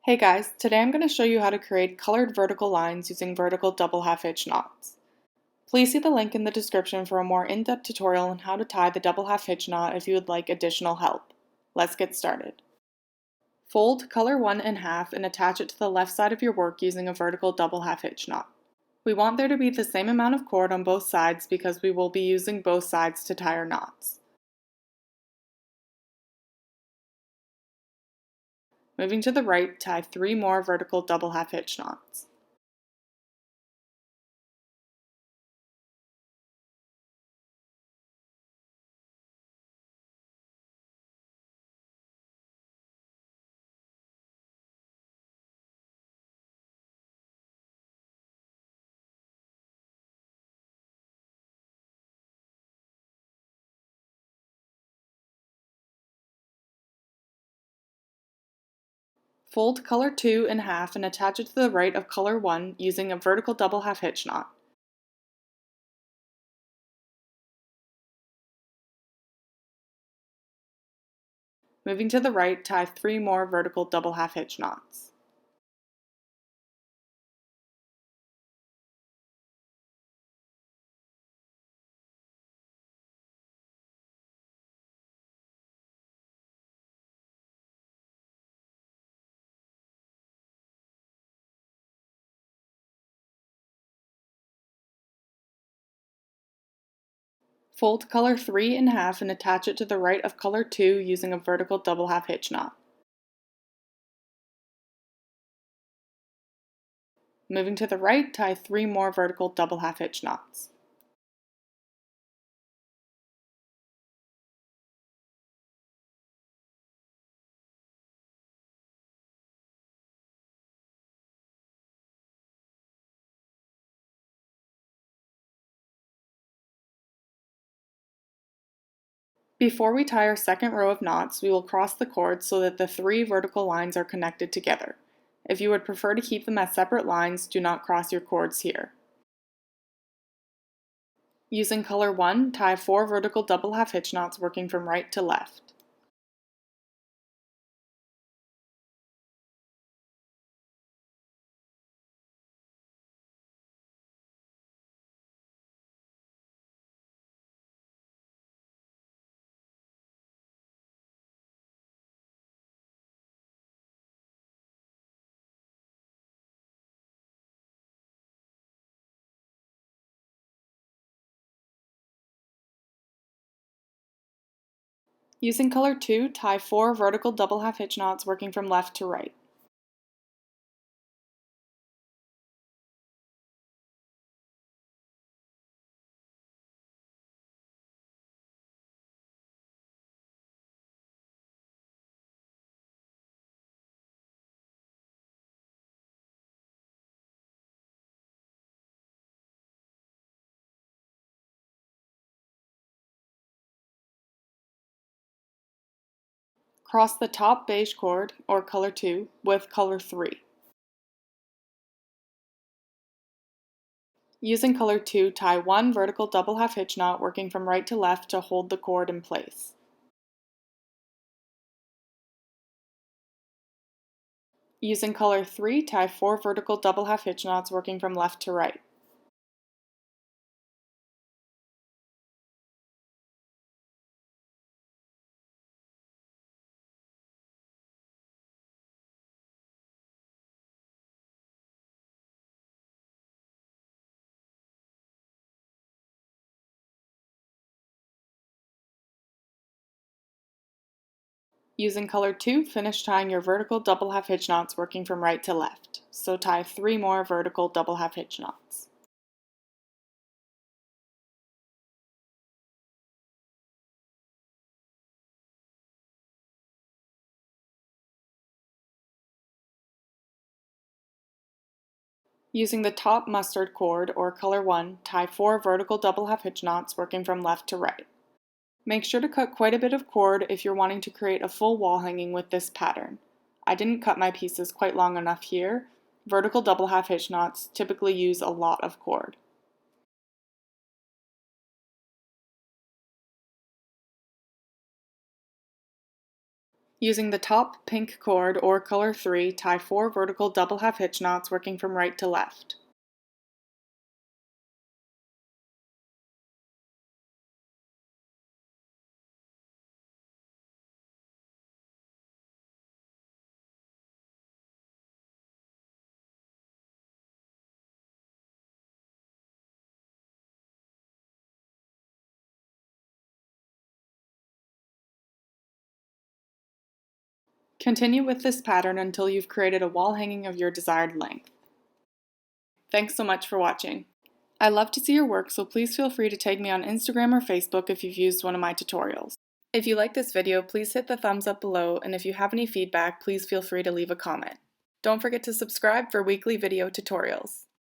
Hey guys, today I'm going to show you how to create colored vertical lines using vertical double half-hitch knots. Please see the link in the description for a more in-depth tutorial on how to tie the double half-hitch knot if you would like additional help. Let's get started. Fold color 1 in half and attach it to the left side of your work using a vertical double half-hitch knot. We want there to be the same amount of cord on both sides because we will be using both sides to tie our knots. Moving to the right, tie 3 more vertical double half-hitch knots. Fold color 2 in half and attach it to the right of color 1 using a vertical double half-hitch knot. Moving to the right, tie 3 more vertical double half-hitch knots. Fold color 3 in half and attach it to the right of color 2 using a vertical double half-hitch knot. Moving to the right, tie 3 more vertical double half-hitch knots. Before we tie our second row of knots, we will cross the cord so that the 3 vertical lines are connected together. If you would prefer to keep them as separate lines, do not cross your cords here. Using color 1, tie 4 vertical double half-hitch knots working from right to left. Using color 2, tie 4 vertical double half-hitch knots working from left to right. Cross the top beige cord, or color 2, with color 3. Using color 2, tie 1 vertical double half-hitch knot working from right to left to hold the cord in place. Using color 3, tie 4 vertical double half-hitch knots working from left to right. Using color 2, finish tying your vertical double half-hitch knots working from right to left. So tie 3 more vertical double half-hitch knots. Using the top mustard cord, or color 1, tie 4 vertical double half-hitch knots working from left to right. Make sure to cut quite a bit of cord if you're wanting to create a full wall hanging with this pattern. I didn't cut my pieces quite long enough here. Vertical double half-hitch knots typically use a lot of cord. Using the top pink cord or color 3, tie 4 vertical double half-hitch knots working from right to left. Continue with this pattern until you've created a wall hanging of your desired length. Thanks so much for watching. I love to see your work, so please feel free to tag me on Instagram or Facebook if you've used one of my tutorials. If you like this video, please hit the thumbs up below, and if you have any feedback, please feel free to leave a comment. Don't forget to subscribe for weekly video tutorials.